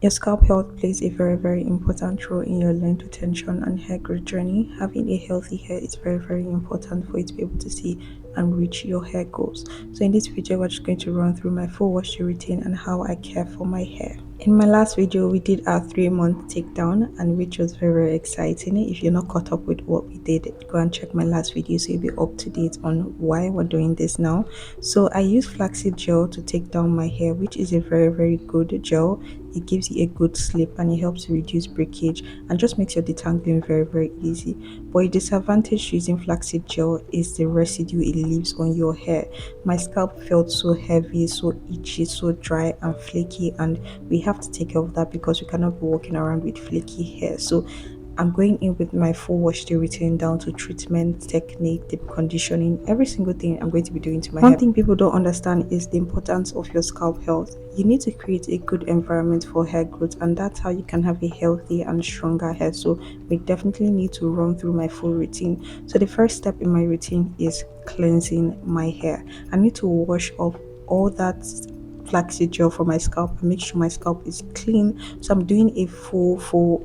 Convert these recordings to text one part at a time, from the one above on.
Your scalp health plays a very important role in your length retention and hair growth journey. Having a healthy hair is very important for you to be able to see and reach your hair goals. So in this video, we're just going to run through my full wash day routine and how I care for my hair. In my last video, we did our 3 month takedown, and which was very exciting. If you're not caught up with what we did, go and check my last video so you'll be up to date on why we're doing this now. So I use flaxseed gel to take down my hair, which is a very good gel. It gives you a good sleep and it helps to reduce breakage and just makes your detangling very easy. But a disadvantage to using flaxseed gel is the residue it leaves on your hair. My scalp felt so heavy, so itchy, so dry and flaky, and we have to take care of that because we cannot be walking around with flaky hair. So I'm going in with my full wash day routine down to treatment, technique, deep conditioning, every single thing I'm going to be doing to my hair. One thing people don't understand is the importance of your scalp health. You need to create a good environment for hair growth, and that's how you can have a healthy and stronger hair. So we definitely need to run through my full routine. So the first step in my routine is cleansing my hair. I need to wash off all that flaxseed gel for my scalp and make sure my scalp is clean. So I'm doing a full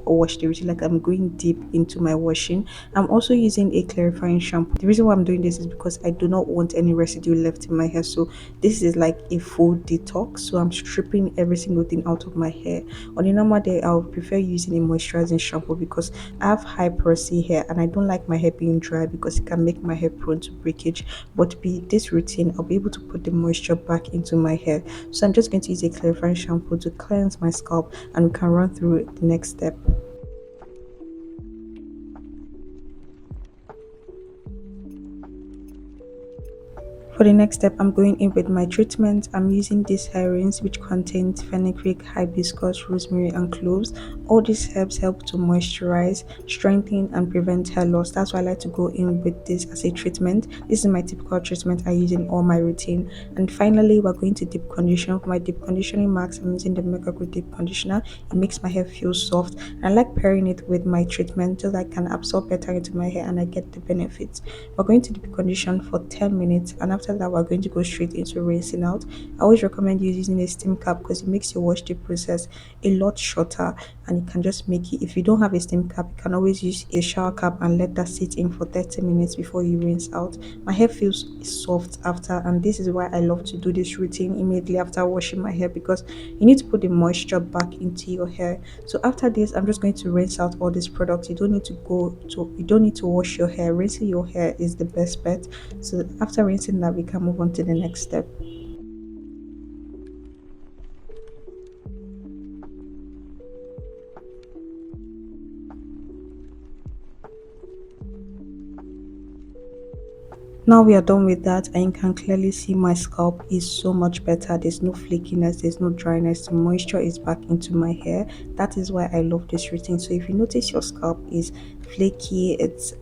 wash day routine, like I'm going deep into my washing. I'm also using a clarifying shampoo. The reason why I'm doing this is because I do not want any residue left in my hair. So this is like a full detox. So I'm stripping every single thing out of my hair. On a normal day, I would prefer using a moisturizing shampoo because I have high porosity hair and I don't like my hair being dry because it can make my hair prone to breakage. But with this routine, I'll be able to put the moisture back into my hair. So I'm just going to use a clarifying shampoo to cleanse my scalp, and we can run through the next step. For the next step, I'm going in with my treatment. I'm using this hair rinse which contains fenugreek, hibiscus, rosemary and cloves. All these herbs help to moisturize, strengthen and prevent hair loss. That's why I like to go in with this as a treatment. This is my typical treatment I use in all my routine. And finally, we're going to deep condition. For my deep conditioning mask, I'm using the Mega Good Deep Conditioner. It makes my hair feel soft. I like pairing it with my treatment so that I can absorb better into my hair and I get the benefits. We're going to deep condition for 10 minutes, and after that we're going to go straight into rinsing out. I always recommend you using a steam cap because it makes your wash day process a lot shorter, and it can just make it, if you don't have a steam cap, you can always use a shower cap and let that sit in for 30 minutes before you rinse out. My hair feels soft after, and this is why I love to do this routine immediately after washing my hair, because you need to put the moisture back into your hair. So after this, I'm just going to rinse out all these products. You don't need to wash your hair. Rinsing your hair is the best bet. So after rinsing that, we can move on to the next step. Now we are done with that, and you can clearly see my scalp is so much better. There's no flakiness, there's no dryness, the moisture is back into my hair. That is why I love this routine. So if you notice your scalp is flaky, it's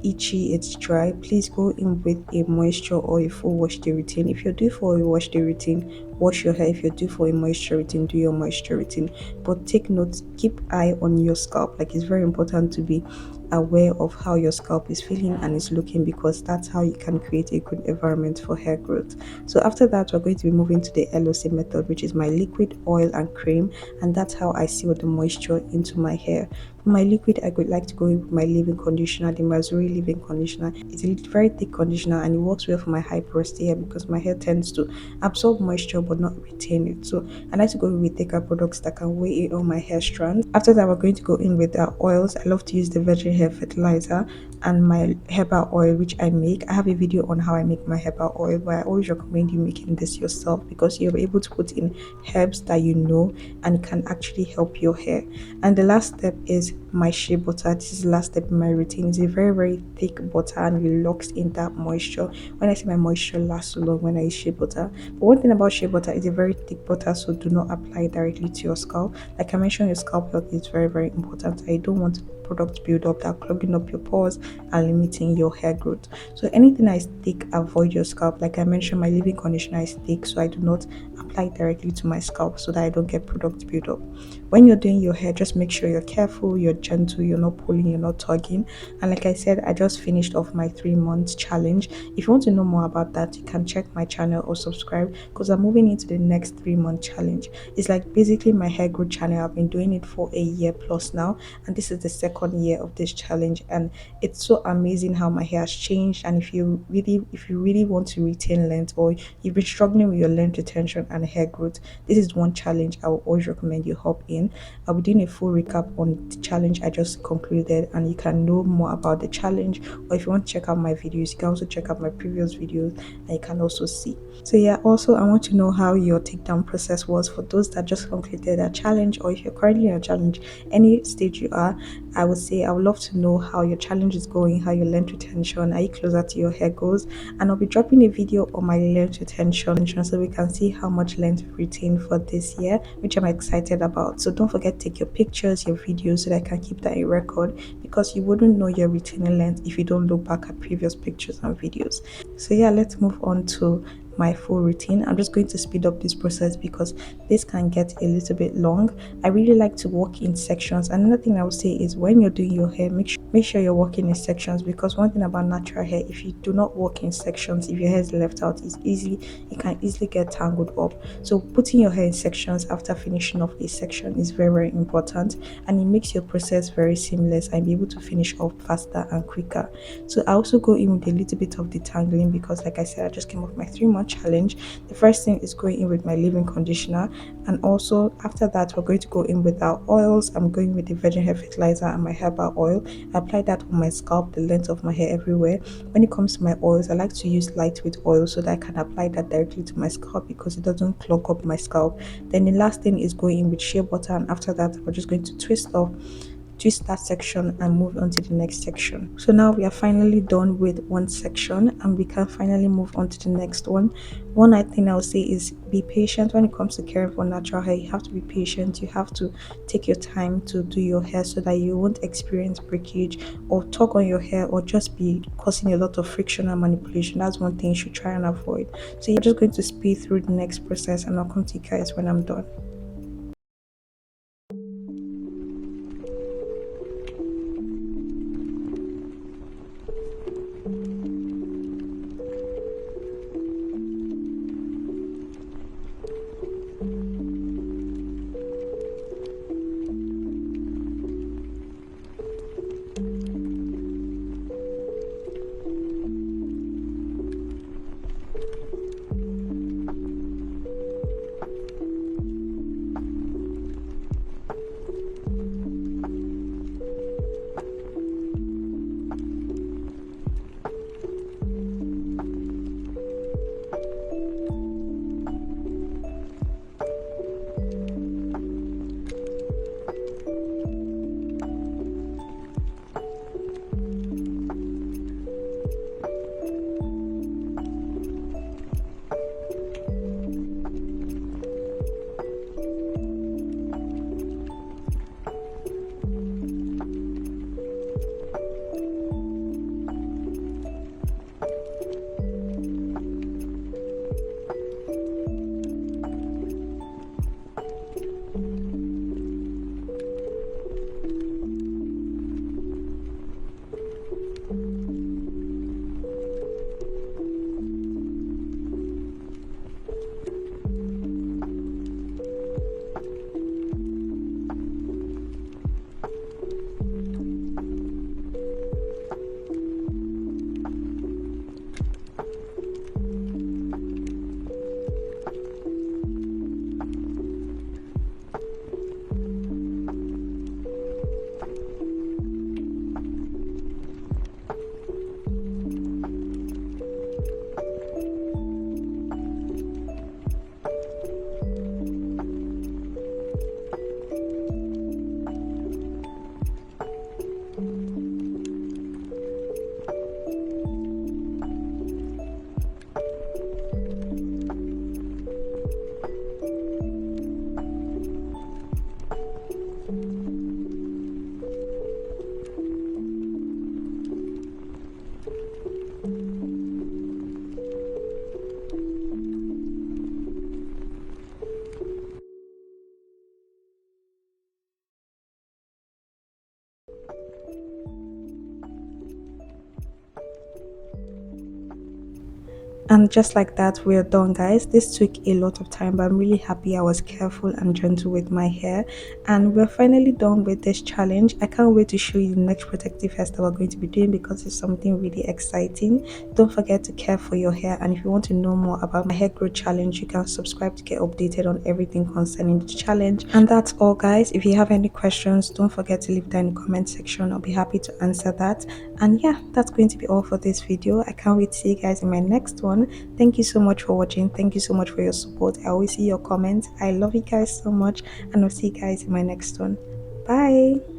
itchy, it's dry, please go in with a moisture or a full wash day routine. If you're due for a wash day routine, wash your hair. If you're due for a moisture routine, do your moisture routine. But take note, keep eye on your scalp. Like, it's very important to be aware of how your scalp is feeling and is looking, because that's how you can create a good environment for hair growth. So after that, we're going to be moving to the LOC method, which is my liquid, oil and cream, and that's how I seal the moisture into my hair. For my liquid, I would like to go with my leave-in conditioner, the Mazuri leave-in conditioner. It's a very thick conditioner and it works well for my high porosity hair because my hair tends to absorb moisture but not retain it. So I like to go with thicker products that can weigh in on my hair strands. After that, we're going to go in with our oils. I love to use the virgin hair fertilizer and my herbal oil, which I make. I have a video on how I make my herbal oil, but I always recommend you making this yourself because you're able to put in herbs that you know and can actually help your hair. And the last step is my shea butter. This is the last step in my routine. It's a very thick butter and it locks in that moisture. When I say my moisture lasts so long when I use shea butter. But one thing about shea butter is a very thick butter, so do not apply it directly to your scalp. Like I mentioned, your scalp health is very important. I don't want product buildup that are clogging up your pores and limiting your hair growth. So anything I stick, avoid your scalp. Like I mentioned, my leave-in conditioner I stick, so I do not apply it directly to my scalp so that I don't get product buildup. When you're doing your hair, just make sure you're careful, you're gentle, you're not pulling, you're not tugging. And like I said, I just finished off my 3 months challenge. If you want to know more about that, you can check my channel or subscribe, because I'm moving into the next 3 month challenge. It's like basically my hair growth channel. I've been doing it for a year plus now, and this is the second year of this challenge, and it's so amazing how my hair has changed. And if you really want to retain length, or you've been struggling with your length retention and hair growth, this is one challenge I will always recommend you hop in. I'll be doing a full recap on the challenge I just concluded, and you can know more about the challenge. Or if you want to check out my videos, you can also check out my previous videos, and you can also see. So yeah, also I want to know how your takedown process was for those that just completed a challenge, or if you're currently in a challenge, any stage you are. I would say I would love to know how your challenge is going, how your length retention, are you closer to your hair goals? And I'll be dropping a video on my length retention so we can see how much length we've retained for this year, which I'm excited about. So don't forget to take your pictures, your videos, so that I can keep that in record, because you wouldn't know you're retaining length if you don't look back at previous pictures and videos. So yeah, let's move on to my full routine. I'm just going to speed up this process because this can get a little bit long. I really like to work in sections. Another thing I would say is, when you're doing your hair, make sure you're working in sections, because one thing about natural hair, if you do not work in sections, if your hair is left out, it can easily get tangled up. So putting your hair in sections after finishing off a section is very, very important, and it makes your process very seamless and be able to finish off faster and quicker. So I also go in with a little bit of detangling, because like I said, I just came off my 3 month challenge. The first thing is going in with my leave-in conditioner, and also after that we're going to go in with our oils. I'm going with the virgin hair fertilizer and my herbal oil. I apply that on my scalp, the length of my hair, everywhere. When it comes to my oils, I like to use lightweight oil so that I can apply that directly to my scalp, because it doesn't clog up my scalp. Then the last thing is going in with shea butter, and after that we're just going to twist that section and move on to the next section. So now we are finally done with one section, and we can finally move on to the next one. One thing I'll say is, be patient when it comes to caring for natural hair. You have to be patient. You have to take your time to do your hair so that you won't experience breakage or tug on your hair, or just be causing a lot of friction and manipulation. That's one thing you should try and avoid. So you're just going to speed through the next process, and I'll come to you guys when I'm done. And just like that, we're done, guys. This took a lot of time, but I'm really happy I was careful and gentle with my hair. And we're finally done with this challenge. I can't wait to show you the next protective hairstyle we're going to be doing because it's something really exciting. Don't forget to care for your hair. And if you want to know more about my hair growth challenge, you can subscribe to get updated on everything concerning the challenge. And that's all, guys. If you have any questions, don't forget to leave that in the comment section. I'll be happy to answer that. And yeah, that's going to be all for this video. I can't wait to see you guys in my next one. Thank you so much for watching. Thank you so much for your support. I always see your comments. I love you guys so much, and I'll see you guys in my next one. Bye.